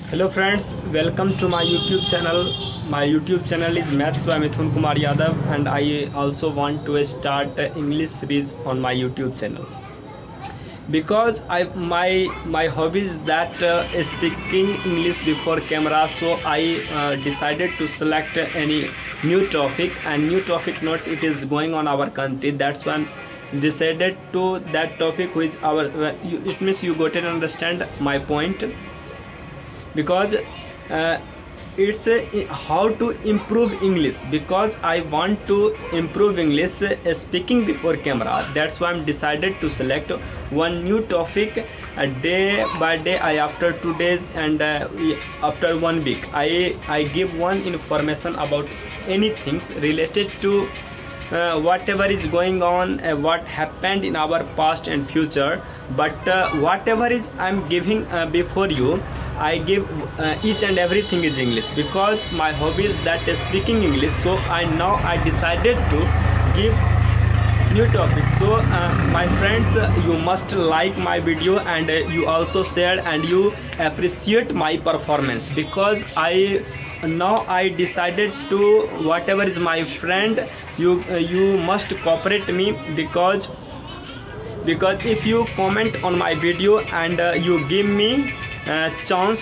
Hello friends, welcome to my YouTube channel. My YouTube channel is Maths by Mithun Kumar Yadav, and I also want to start English series on my YouTube channel because my hobby is that speaking English before camera. So I decided to select any new topic, and new topic not it is going on our country. That's why I'm decided to that topic which our it means you got to understand my point, because it's how to improve English, because I want to improve English speaking before camera. That's why I'm decided to select one new topic day by day. I after 2 days and after 1 week I give one information about anything related to whatever is going on, what happened in our past and future. But whatever is I'm giving before you, I give each and everything is English, because my hobby is that speaking English. So I decided to give new topic. So my friends, you must like my video, and you also share and you appreciate my performance, because I decided to whatever is my friend, you must cooperate me, because if you comment on my video and you give me chance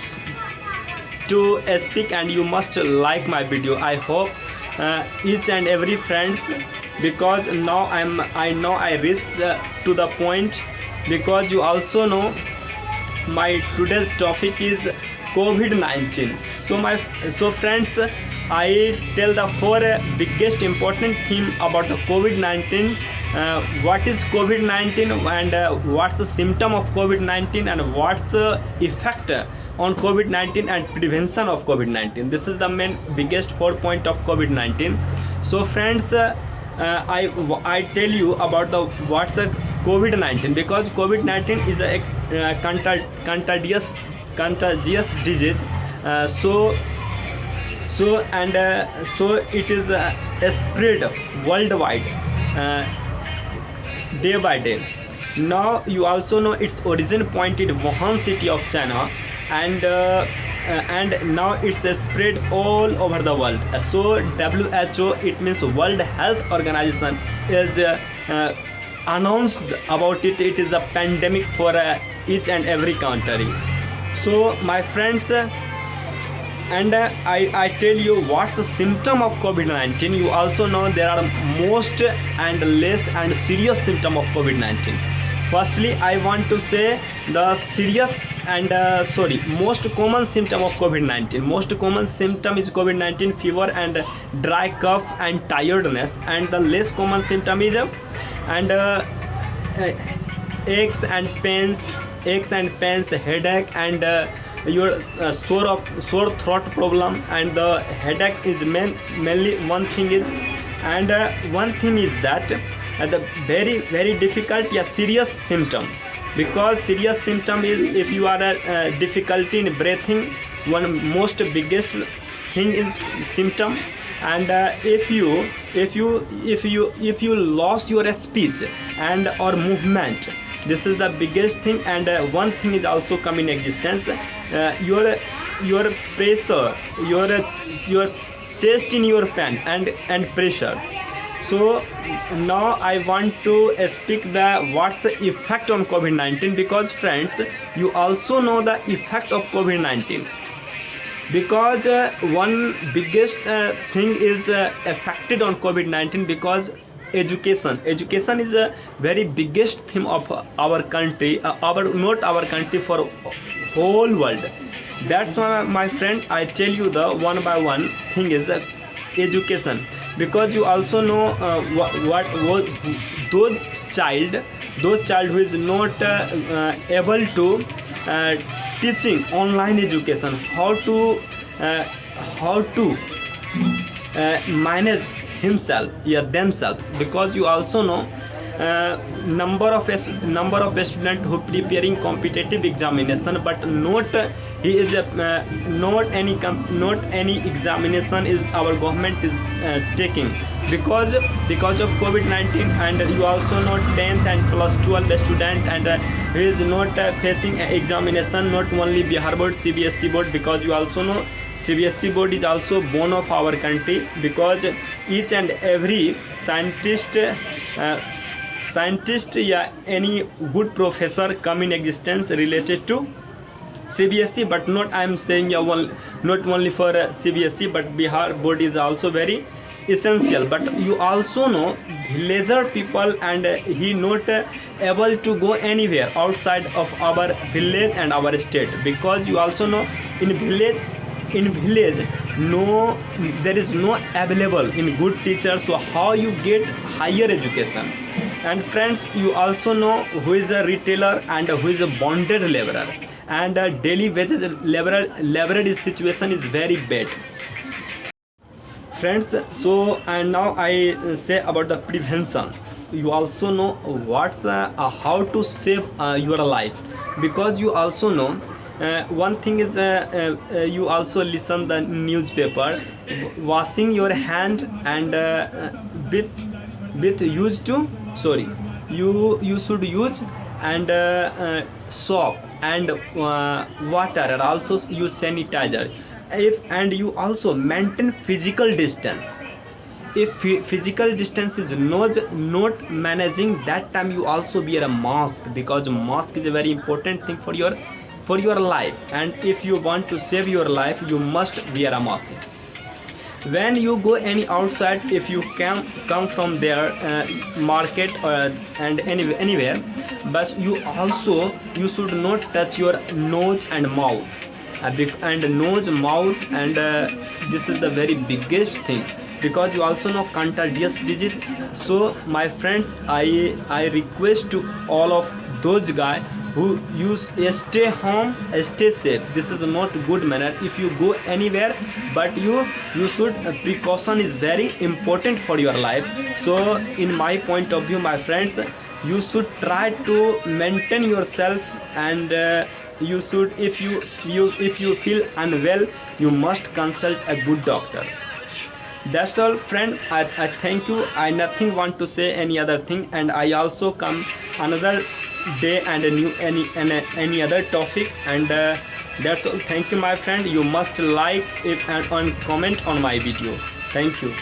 to speak, and you must like my video. I hope each and every friends, because now I reached to the point, because you also know my today's topic is COVID-19. So friends, I tell the four biggest important theme about the COVID-19. What is COVID-19, and what's the symptom of COVID-19, and what's the effect on COVID-19 and prevention of COVID-19. This is the main biggest 4 point of COVID-19. So friends, I tell you about the what's the COVID-19, because COVID-19 is a contagious disease. So it is spread worldwide day by day. Now you also know its origin point in Wuhan city of China, and now it's spread all over the world. So WHO, it means World Health Organization, is announced about it. It is a pandemic for each and every country. So my friends, and I tell you what's the symptom of COVID-19. You also know there are most and less and serious symptom of COVID-19. Firstly, I want to say the serious and most common symptom of COVID-19. Most common symptom is COVID-19 fever and dry cough and tiredness, and the less common symptom is aches and pains, headache, and your sore throat problem. And the headache is mainly one thing is, and one thing is that the very very difficult serious symptom, because serious symptom is if you are difficulty in breathing, one most biggest thing is symptom. And if you lost your speech and or movement, this is the biggest thing. And one thing is also come in existence, your pressure, your chest in your pan and pressure. So now I want to speak the what's the effect on COVID-19, because friends, you also know the effect of COVID-19, because one biggest thing is affected on COVID-19, because education is a very biggest theme of our country, not our country, for whole world. That's why my friend, I tell you the one by one thing is education, because you also know what those child who is not able to teaching online education, how to manage themselves, because you also know number of students who preparing competitive examination, but not he is not any examination is our government is taking, because of COVID-19. And you also know 10th and plus 12 student and who is not facing an examination, not only Bihar board, CBSE board, because you also know CBSE board is also bone of our country, because each and every scientist या any good professor come in existence related to CBSE, but not I am saying not only for CBSE, but Bihar board is also very essential. But you also know villager people, and he not able to go anywhere outside of our village and our state, because you also know in village no, there is no available in good teachers, so how you get higher education. And friends, you also know who is a retailer and who is a bonded laborer, and daily wages laborer situation is very bad, friends. So and now I say about the prevention. You also know what's how to save your life, because you also know one thing is you also listen the newspaper, washing your hand and with used to you should use and soap and water, and also use sanitizer. And you also maintain physical distance. If physical distance is not managing, that time you also wear a mask, because mask is a very important thing for your life, and if you want to save your life, you must wear a mask. When you go any outside, if you come from there market and anywhere, but you should not touch your nose and mouth, and nose, mouth, and this is the very biggest thing, because you also know contagious disease. So my friends, I request to all of those guys who stay home, stay safe. This is not good manner. If you go anywhere, but you should precaution is very important for your life. So in my point of view, my friends, you should try to maintain yourself, and you should, if you feel unwell, you must consult a good doctor. That's all, friend. I thank you. I nothing want to say any other thing, and I also come another day and a new any other topic, and that's all. Thank you, my friend. You must like it and comment on my video. Thank you.